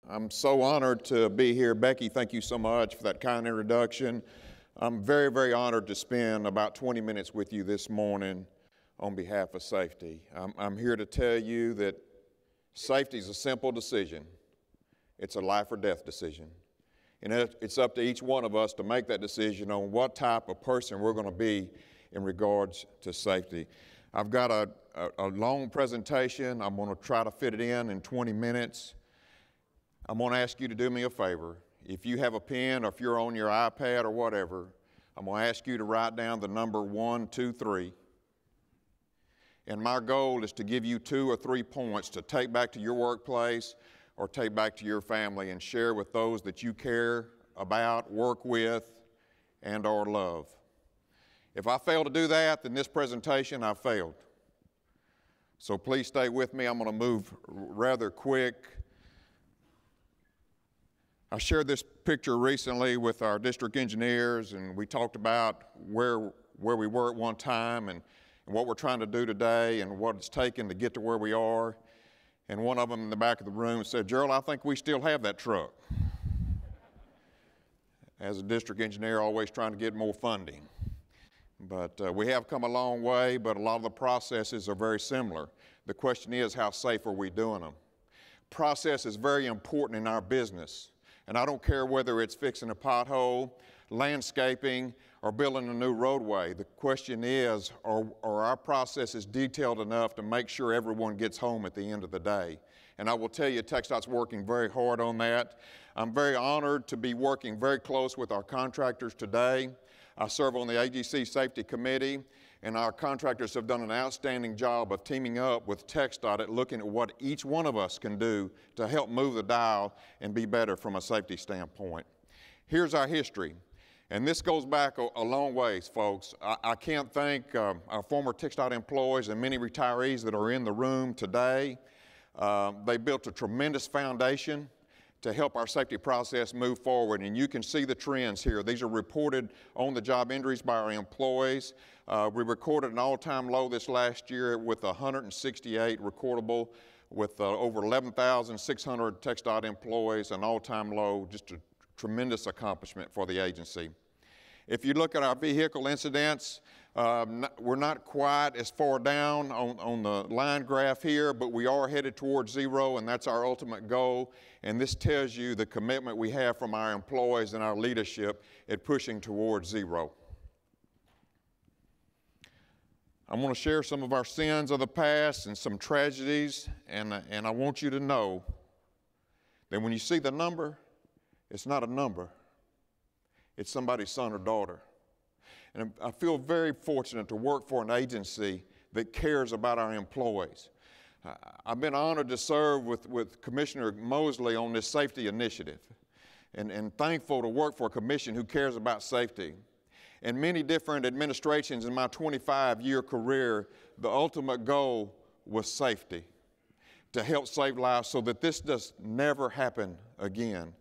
I'm so honored to be here. Becky, thank you so much for that kind introduction. I'm very, very honored to spend about 20 minutes with you this morning on behalf of safety. I'm here to tell you that safety is a simple decision. It's a life or death decision. And it's up to each one of us to make that decision on what type of person we're going to be in regards to safety. I've got a long presentation. I'm going to try to fit it in 20 minutes. I'm going to ask you to do me a favor. If you have a pen or if you're on your iPad or whatever, I'm going to ask you to write down the number 1, 2, 3. And my goal is to give you 2 or 3 points to take back to your workplace or take back to your family and share with those that you care about, work with, and or love. If I fail to do that, then this presentation, I failed. So please stay with me. I'm going to move rather quick. I shared this picture recently with our district engineers, and we talked about where we were at one time and what we're trying to do today and what it's taken to get to where we are. And one of them in the back of the room said, "Jerald, I think we still have that truck." As a district engineer, always trying to get more funding. But we have come a long way, but a lot of the processes are very similar. The question is, how safe are we doing them? Process is very important in our business. And I don't care whether it's fixing a pothole, landscaping, or building a new roadway. The question is, are our processes detailed enough to make sure everyone gets home at the end of the day? And I will tell you, TxDOT's working very hard on that. I'm very honored to be working very close with our contractors today. I serve on the AGC Safety Committee, and our contractors have done an outstanding job of teaming up with TxDOT at looking at what each one of us can do to help move the dial and be better from a safety standpoint. Here's our history, and this goes back a long ways, folks. I can't thank our former TxDOT employees and many retirees that are in the room today. They built a tremendous foundation to help our safety process move forward, and you can see the trends here. These are reported on-the-job injuries by our employees. We recorded an all-time low this last year with 168 recordable, with over 11,600 TxDOT employees, an all-time low, just a tremendous accomplishment for the agency. If you look at our vehicle incidents, we're not quite as far down on the line graph here, but we are headed towards zero, and that's our ultimate goal. And this tells you the commitment we have from our employees and our leadership at pushing towards zero. I'm going to share some of our sins of the past and some tragedies, and I want you to know that when you see the number, it's not a number. It's somebody's son or daughter. And I feel very fortunate to work for an agency that cares about our employees. I've been honored to serve with Commissioner Mosley on this safety initiative, and thankful to work for a commission who cares about safety. In many different administrations in my 25-year career, the ultimate goal was safety, to help save lives so that this does never happen again.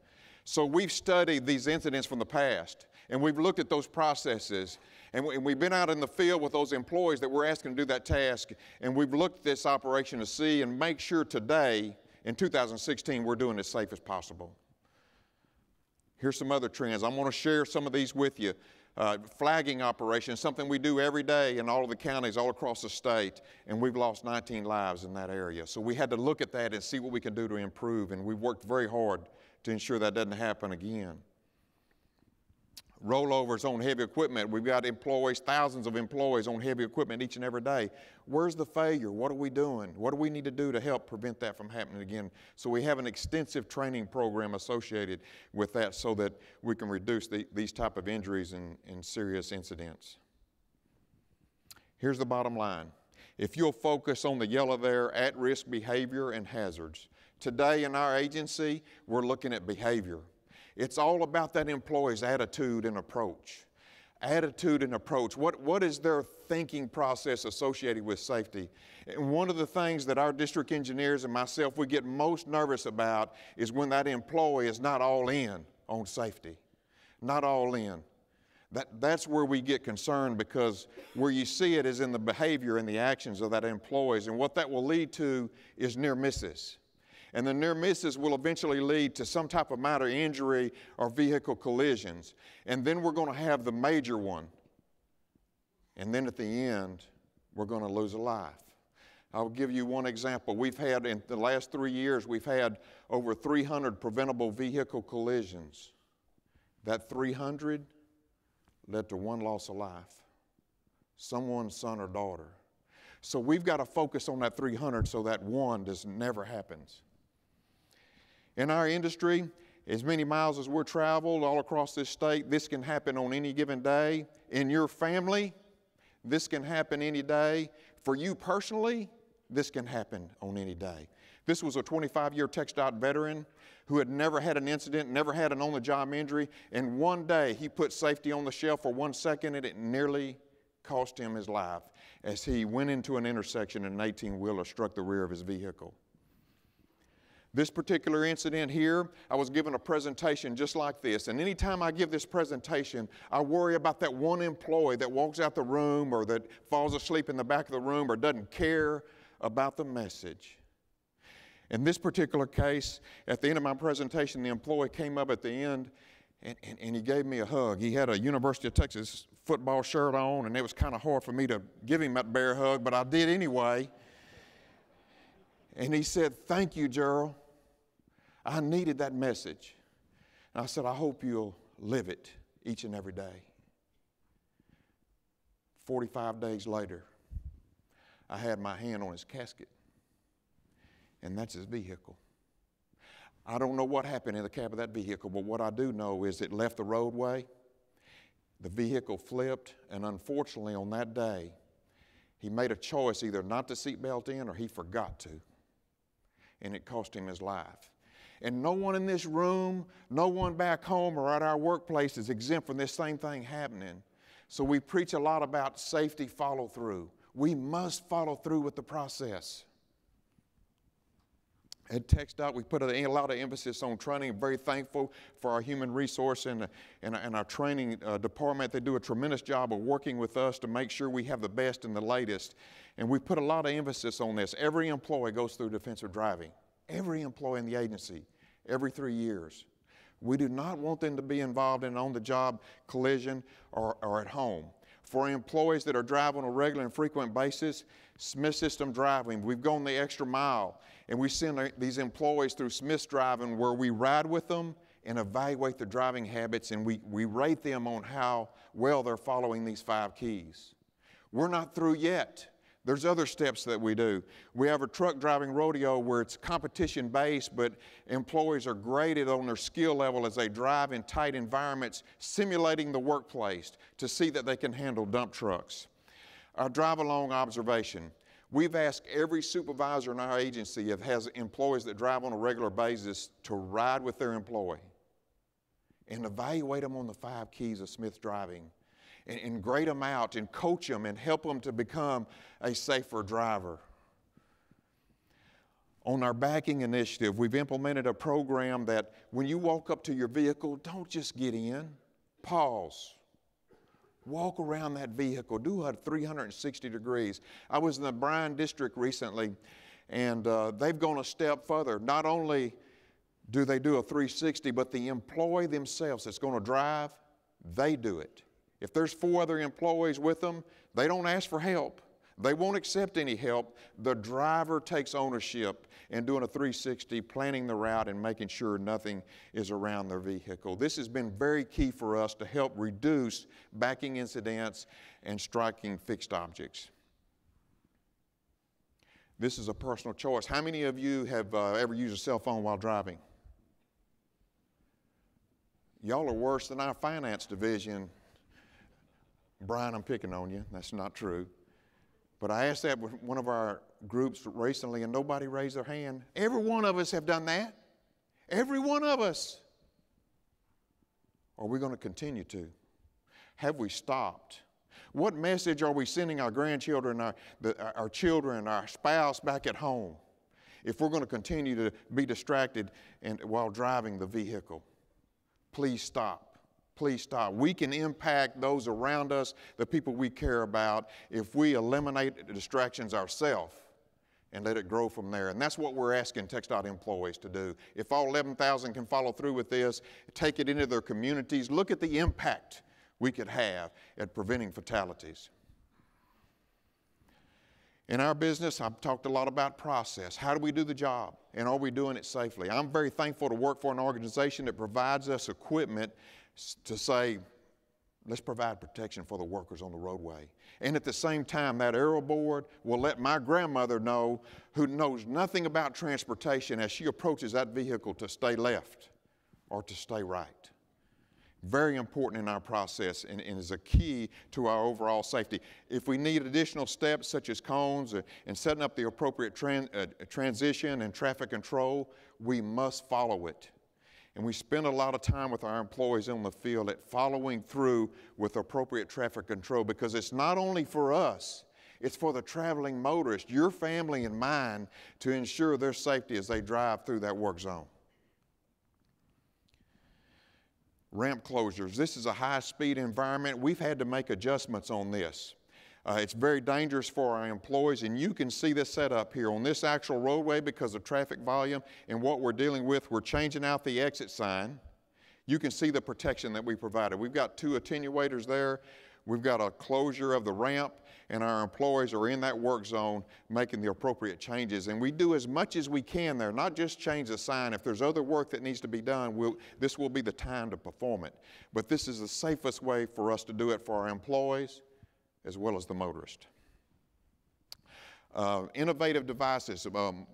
So we've studied these incidents from the past, and we've looked at those processes, and we've been out in the field with those employees that we're asking to do that task, and we've looked at this operation to see and make sure today, in 2016, we're doing as safe as possible. Here's some other trends. I'm going to share some of these with you. Flagging operations, something we do every day in all of the counties all across the state, and we've lost 19 lives in that area. So we had to look at that and see what we can do to improve, and we've worked very hard to ensure that doesn't happen again. Rollovers on heavy equipment. We've got employees, thousands of employees on heavy equipment each and every day. Where's the failure? What are we doing? What do we need to do to help prevent that from happening again? So we have an extensive training program associated with that so that we can reduce these type of injuries and serious incidents. Here's the bottom line. If you'll focus on the yellow there, at-risk behavior and hazards. Today in our agency, we're looking at behavior. It's all about that employee's attitude and approach. Attitude and approach. What is their thinking process associated with safety? And one of the things that our district engineers and myself, we get most nervous about is when that employee is not all in on safety. Not all in. That's where we get concerned, because where you see it is in the behavior and the actions of that employees, and what that will lead to is near misses. And the near misses will eventually lead to some type of minor injury or vehicle collisions. And then we're going to have the major one. And then at the end, we're going to lose a life. I'll give you one example. We've had, in the last 3 years, we've had over 300 preventable vehicle collisions. That 300 led to one loss of life. Someone's son or daughter. So we've got to focus on that 300 so that one never happens. In our industry, as many miles as we're traveled all across this state, this can happen on any given day. In your family, this can happen any day. For you personally, this can happen on any day. This was a 25-year TxDOT veteran who had never had an incident, never had an on-the-job injury, and one day he put safety on the shelf for 1 second and it nearly cost him his life as he went into an intersection and an 18-wheeler struck the rear of his vehicle. This particular incident here, I was given a presentation just like this, and anytime I give this presentation, I worry about that one employee that walks out the room or that falls asleep in the back of the room or doesn't care about the message. In this particular case, at the end of my presentation, the employee came up at the end and he gave me a hug. He had a University of Texas football shirt on, and it was kind of hard for me to give him that bear hug, but I did anyway. And he said, "Thank you, Jerald. I needed that message." And I said, "I hope you'll live it each and every day." 45 days later, I had my hand on his casket, and that's his vehicle. I don't know what happened in the cab of that vehicle, but what I do know is it left the roadway, the vehicle flipped, and unfortunately on that day, he made a choice either not to seatbelt in or he forgot to, and it cost him his life. And no one in this room, no one back home or at our workplace is exempt from this same thing happening. So we preach a lot about safety follow through. We must follow through with the process. At TxDOT, we put a lot of emphasis on training. I'm very thankful for our human resource and our training department. They do a tremendous job of working with us to make sure we have the best and the latest. And we put a lot of emphasis on this. Every employee goes through defensive driving. Every employee in the agency, every 3 years. We do not want them to be involved in an on-the-job collision or at home. For employees that are driving on a regular and frequent basis, Smith System Driving, we've gone the extra mile, and we send these employees through Smith's Driving where we ride with them and evaluate their driving habits, and we rate them on how well they're following these 5 keys. We're not through yet. There's other steps that we do. We have a truck driving rodeo where it's competition-based, but employees are graded on their skill level as they drive in tight environments, simulating the workplace to see that they can handle dump trucks. Our drive-along observation. We've asked every supervisor in our agency that has employees that drive on a regular basis to ride with their employee and evaluate them on the 5 keys of Smith Driving. And grade them out and coach them and help them to become a safer driver. On our backing initiative, we've implemented a program that when you walk up to your vehicle, don't just get in, pause. Walk around that vehicle, do a 360 degrees. I was in the Bryan district recently, and they've gone a step further. Not only do they do a 360, but the employee themselves that's going to drive, they do it. If there's 4 other employees with them, they don't ask for help. They won't accept any help. The driver takes ownership in doing a 360, planning the route and making sure nothing is around their vehicle. This has been very key for us to help reduce backing incidents and striking fixed objects. This is a personal choice. How many of you have ever used a cell phone while driving? Y'all are worse than our finance division. Brian, I'm picking on you. That's not true. But I asked that with one of our groups recently, and nobody raised their hand. Every one of us have done that. Every one of us. Are we going to continue to? Have we stopped? What message are we sending our grandchildren, our children, our spouse back at home if we're going to continue to be distracted while driving the vehicle? Please stop. Please stop. We can impact those around us, the people we care about, if we eliminate the distractions ourselves and let it grow from there. And that's what we're asking TxDOT employees to do. If all 11,000 can follow through with this, take it into their communities, look at the impact we could have at preventing fatalities. In our business, I've talked a lot about process. How do we do the job? And are we doing it safely? I'm very thankful to work for an organization that provides us equipment to say, let's provide protection for the workers on the roadway. And at the same time, that arrow board will let my grandmother know, who knows nothing about transportation, as she approaches that vehicle, to stay left or to stay right. Very important in our process and is a key to our overall safety. If we need additional steps such as cones and setting up the appropriate transition and traffic control, we must follow it. And we spend a lot of time with our employees on the field at following through with appropriate traffic control, because it's not only for us, it's for the traveling motorist, your family and mine, to ensure their safety as they drive through that work zone. Ramp closures. This is a high-speed environment. We've had to make adjustments on this. It's very dangerous for our employees, and you can see this setup here on this actual roadway because of traffic volume and what we're dealing with. We're changing out the exit sign. You can see the protection that we provided. We've got 2 attenuators there. We've got a closure of the ramp, and our employees are in that work zone making the appropriate changes. And we do as much as we can there, not just change the sign. If there's other work that needs to be done, this will be the time to perform it. But this is the safest way for us to do it for our employees as well as the motorist. Innovative devices,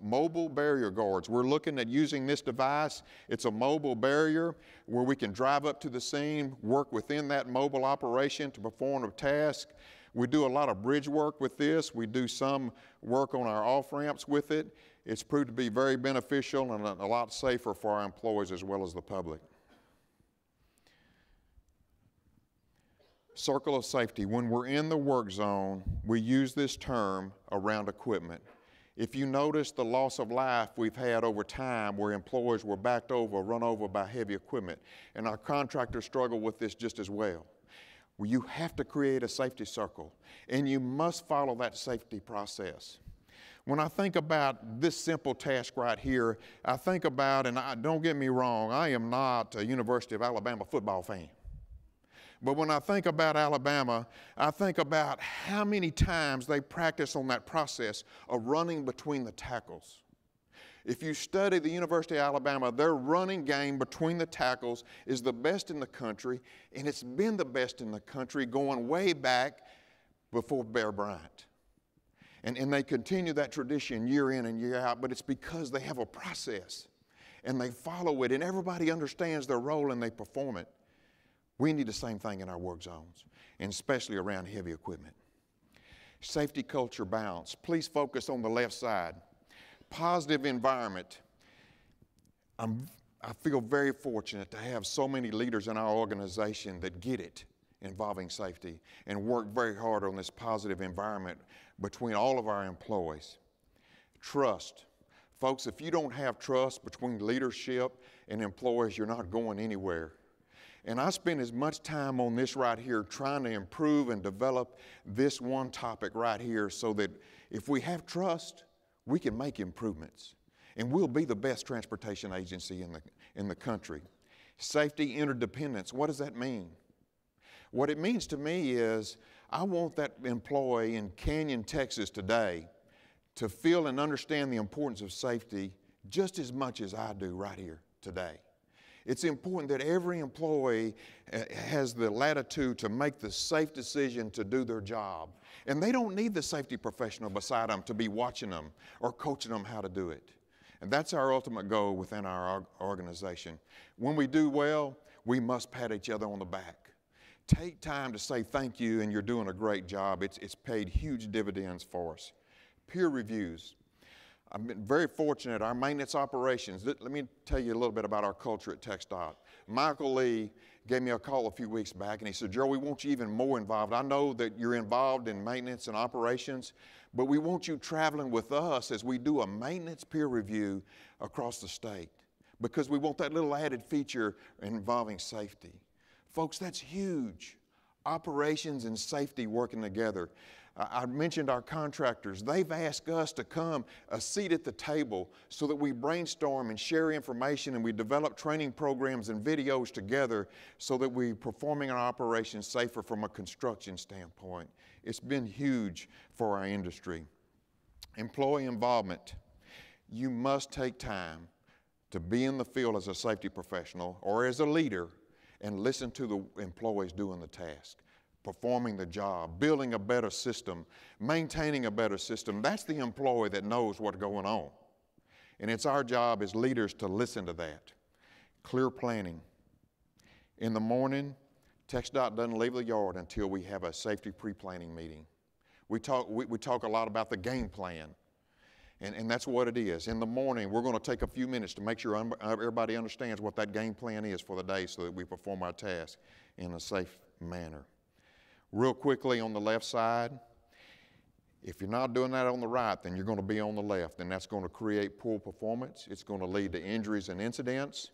mobile barrier guards. We're looking at using this device. It's a mobile barrier where we can drive up to the scene, work within that mobile operation to perform a task. We do a lot of bridge work with this. We do some work on our off-ramps with it. It's proved to be very beneficial and a lot safer for our employees as well as the public. Circle of safety. When we're in the work zone, we use this term around equipment. If you notice the loss of life we've had over time where employees were backed over, run over by heavy equipment, and our contractors struggle with this just as well. Well, you have to create a safety circle, and you must follow that safety process. When I think about this simple task right here, I think about, and don't get me wrong, I am not a University of Alabama football fan. But when I think about Alabama, I think about how many times they practice on that process of running between the tackles. If you study the University of Alabama, their running game between the tackles is the best in the country, and it's been the best in the country going way back before Bear Bryant. And they continue that tradition year in and year out, but it's because they have a process, and they follow it, and everybody understands their role, and they perform it. We need the same thing in our work zones, and especially around heavy equipment. Safety culture balance. Please focus on the left side. Positive environment. I feel very fortunate to have so many leaders in our organization that get it involving safety and work very hard on this positive environment between all of our employees. Trust. Folks, if you don't have trust between leadership and employees, you're not going anywhere. And I spend as much time on this right here trying to improve and develop this one topic right here so that if we have trust, we can make improvements. And we'll be the best transportation agency in the country. Safety interdependence, what does that mean? What it means to me is I want that employee in Canyon, Texas today to feel and understand the importance of safety just as much as I do right here today. It's important that every employee has the latitude to make the safe decision to do their job. And they don't need the safety professional beside them to be watching them or coaching them how to do it. And that's our ultimate goal within our organization. When we do well, we must pat each other on the back. Take time to say thank you and you're doing a great job. It's paid huge dividends for us. Peer reviews. I've been very fortunate, our maintenance operations. Let me tell you a little bit about our culture at TxDOT. Michael Lee gave me a call a few weeks back and he said, Jerald, we want you even more involved. I know that you're involved in maintenance and operations, but we want you traveling with us as we do a maintenance peer review across the state because we want that little added feature involving safety. Folks, that's huge. Operations and safety working together. I mentioned our contractors. They've asked us to come a seat at the table so that we brainstorm and share information, and we develop training programs and videos together so that we're performing our operations safer from a construction standpoint. It's been huge for our industry. Employee involvement. You must take time to be in the field as a safety professional or as a leader and listen to the employees doing the task, performing the job, building a better system, maintaining a better system. That's the employee that knows what's going on. And it's our job as leaders to listen to that. Clear planning. In the morning, TxDOT doesn't leave the yard until we have a safety pre-planning meeting. We talk a lot about the game plan. And that's what it is. In the morning, we're going to take a few minutes to make sure everybody understands what that game plan is for the day so that we perform our task in a safe manner. Real quickly on the left side, if you're not doing that on the right, then you're going to be on the left, and that's going to create poor performance. It's going to lead to injuries and incidents,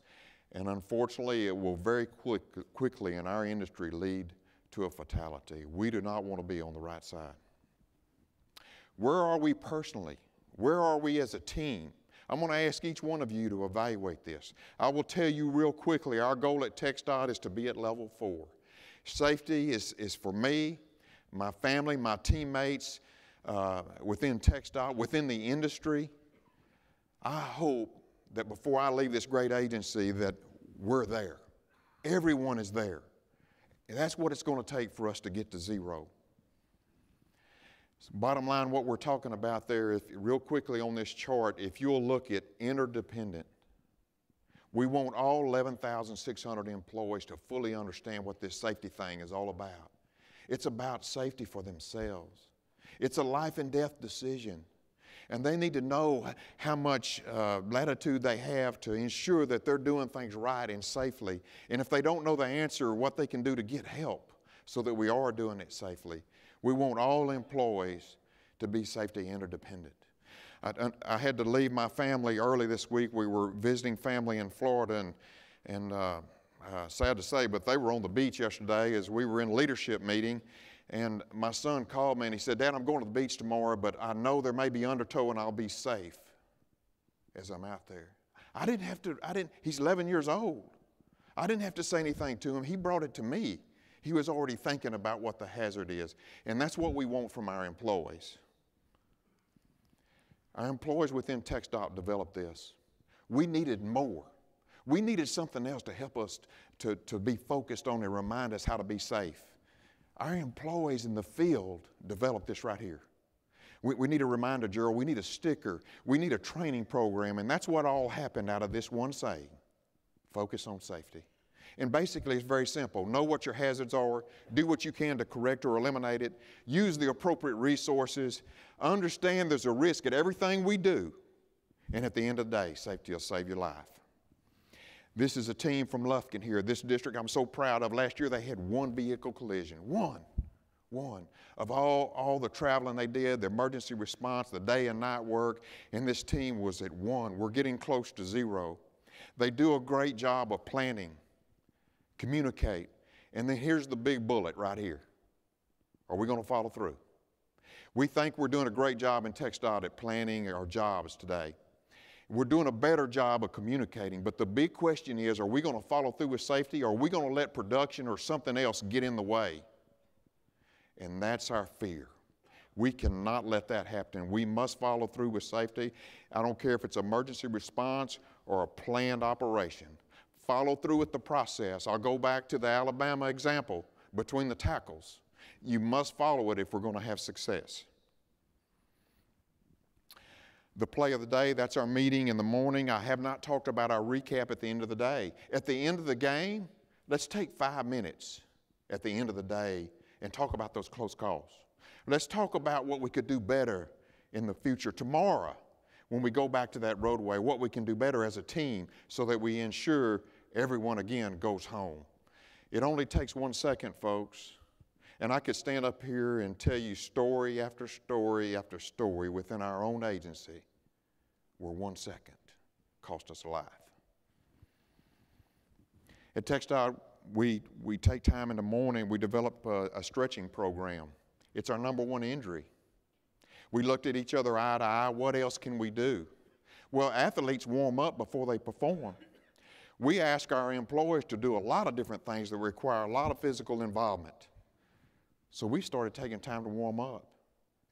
and unfortunately, it will very quickly in our industry lead to a fatality. We do not want to be on the right side. Where are we personally? Where are we as a team? I'm going to ask each one of you to evaluate this. I will tell you real quickly, our goal at TxDOT is to be at level 4. Safety is for me, my family, my teammates, within TxDOT, within the industry. I hope that before I leave this great agency that we're there. Everyone is there. And that's what it's going to take for us to get to zero. So bottom line, what we're talking about there, real quickly on this chart, if you'll look at interdependent, we want all 11,600 employees to fully understand what this safety thing is all about. It's about safety for themselves. It's a life and death decision. And they need to know how much latitude they have to ensure that they're doing things right and safely. And if they don't know the answer, what they can do to get help so that we are doing it safely. We want all employees to be safety interdependent. I had to leave my family early this week. We were visiting family in Florida, and sad to say, but they were on the beach yesterday as we were in a leadership meeting. And my son called me and he said, "Dad, I'm going to the beach tomorrow, but I know there may be undertow and I'll be safe as I'm out there." He's 11 years old. I didn't have to say anything to him. He brought it to me. He was already thinking about what the hazard is. And that's what we want from our employees. Our employees within TxDOT developed this. We needed more. We needed something else to help us to be focused on and remind us how to be safe. Our employees in the field developed this right here. We need a reminder, Jerald. We need a sticker. We need a training program. And that's what all happened out of this one saying. Focus on safety. And basically, it's very simple. Know what your hazards are. Do what you can to correct or eliminate it. Use the appropriate resources. Understand there's a risk at everything we do. And at the end of the day, safety will save your life. This is a team from Lufkin here. This district I'm so proud of. Last year, they had one vehicle collision. One. Of all the traveling they did, the emergency response, the day and night work, and this team was at 1. We're getting close to 0. They do a great job of planning. Communicate. And then here's the big bullet right here. Are we going to follow through? We think we're doing a great job in TxDOT at planning our jobs today. We're doing a better job of communicating, but the big question is, are we going to follow through with safety, or are we going to let production or something else get in the way? And that's our fear. We cannot let that happen. We must follow through with safety. I don't care if it's emergency response or a planned operation. Follow through with the process. I'll go back to the Alabama example between the tackles. You must follow it if we're going to have success. The play of the day, that's our meeting in the morning. I have not talked about our recap at the end of the day. At the end of the game, let's take 5 minutes at the end of the day and talk about those close calls. Let's talk about what we could do better in the future tomorrow when we go back to that roadway, what we can do better as a team so that we ensure everyone again goes home. It only takes 1 second, folks. And I could stand up here and tell you story after story after story within our own agency where 1 second cost us a life. At TxDOT, we take time in the morning, we develop a stretching program. It's our number one injury. We looked at each other eye to eye. What else can we do? Well, athletes warm up before they perform. We ask our employees to do a lot of different things that require a lot of physical involvement. So we started taking time to warm up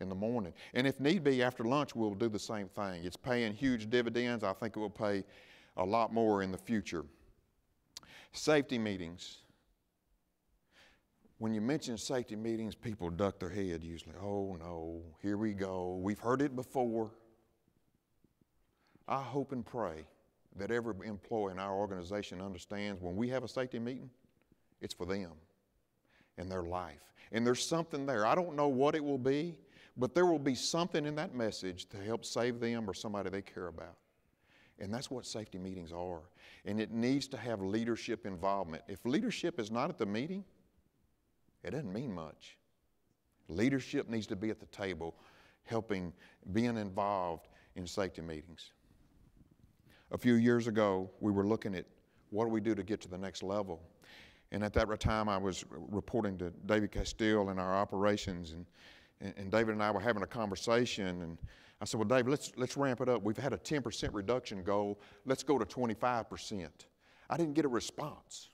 in the morning. And if need be, after lunch, we'll do the same thing. It's paying huge dividends. I think it will pay a lot more in the future. Safety meetings. When you mention safety meetings, people duck their head usually. Oh no, here we go. We've heard it before. I hope and pray that every employee in our organization understands when we have a safety meeting, it's for them and their life. And there's something there. I don't know what it will be, but there will be something in that message to help save them or somebody they care about. And that's what safety meetings are. And it needs to have leadership involvement. If leadership is not at the meeting, it doesn't mean much. Leadership needs to be at the table, helping, being involved in safety meetings. A few years ago, we were looking at what do we do to get to the next level. And at that time, I was reporting to David Castile in our operations, and David and I were having a conversation, and I said, well, David, let's ramp it up. We've had a 10% reduction goal. Let's go to 25%. I didn't get a response.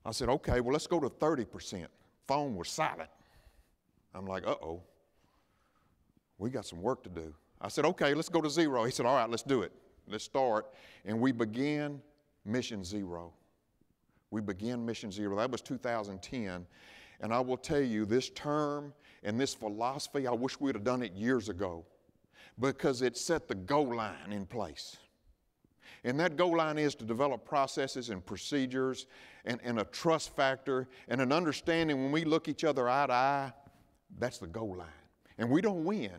I said, okay, well, let's go to 30%. Phone was silent. I'm like, uh-oh, we got some work to do. I said, okay, let's go to 0. He said, all right, let's do it. Let's start. And we began Mission 0. We began Mission 0. That was 2010. And I will tell you, this term and this philosophy, I wish we'd have done it years ago because it set the goal line in place. And that goal line is to develop processes and procedures and a trust factor and an understanding when we look each other eye to eye, that's the goal line. And we don't win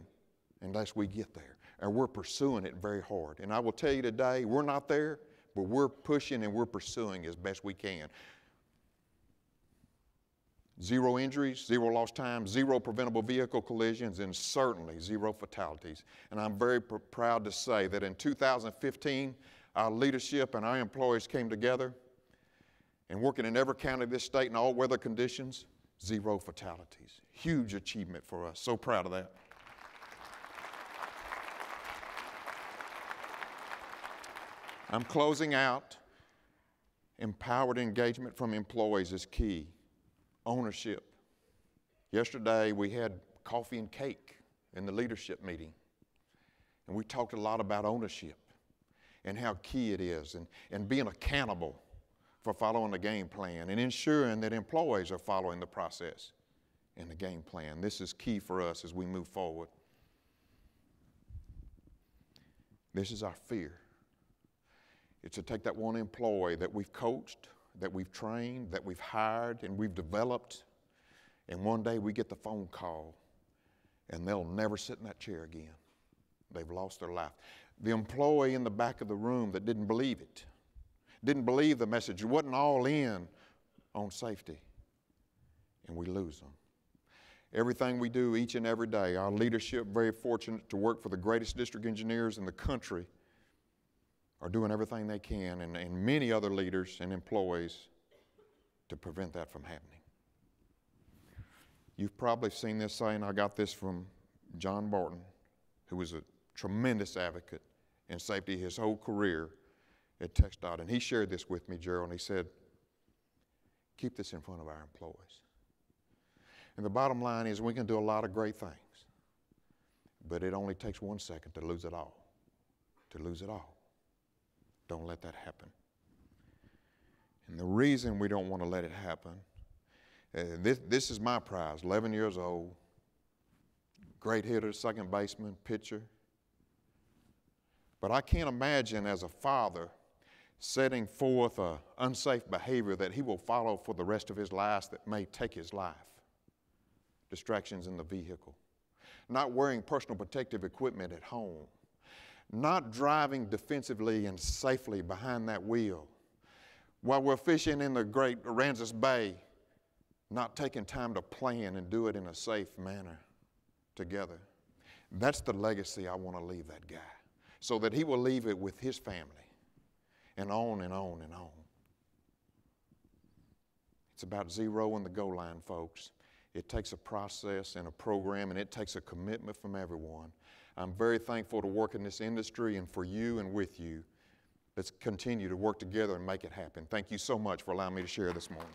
unless we get there. And we're pursuing it very hard. And I will tell you today, we're not there, but we're pushing and we're pursuing as best we can. 0 injuries, 0 lost time, 0 preventable vehicle collisions, and certainly 0 fatalities. And I'm very proud to say that in 2015, our leadership and our employees came together and working in every county of this state in all weather conditions, 0 fatalities. Huge achievement for us. So proud of that. I'm closing out. Empowered engagement from employees is key. Ownership. Yesterday we had coffee and cake in the leadership meeting, and we talked a lot about ownership and how key it is, and being accountable for following the game plan and ensuring that employees are following the process and the game plan. This is key for us as we move forward. This is our fear. It's to take that one employee that we've coached, that we've trained, that we've hired, and we've developed, and one day we get the phone call, and they'll never sit in that chair again. They've lost their life. The employee in the back of the room that didn't believe it, didn't believe the message, wasn't all in on safety, and we lose them. Everything we do each and every day, our leadership, very fortunate to work for the greatest district engineers in the country, are doing everything they can, and many other leaders and employees to prevent that from happening. You've probably seen this saying. I got this from John Barton, who was a tremendous advocate in safety his whole career at TxDOT, and he shared this with me, Jerald, and he said, keep this in front of our employees. And the bottom line is we can do a lot of great things, but it only takes 1 second to lose it all, to lose it all. Don't let that happen. And the reason we don't want to let it happen, this is my prize, 11 years old, great hitter, second baseman, pitcher. But I can't imagine as a father setting forth an unsafe behavior that he will follow for the rest of his life that may take his life. Distractions in the vehicle. Not wearing personal protective equipment at home. Not driving defensively and safely behind that wheel. While we're fishing in the great Aransas Bay, not taking time to plan and do it in a safe manner together. That's the legacy I want to leave that guy, so that he will leave it with his family, and on and on and on. It's about 0 in the goal line, folks. It takes a process and a program, and it takes a commitment from everyone. I'm very thankful to work in this industry and for you and with you. Let's continue to work together and make it happen. Thank you so much for allowing me to share this morning.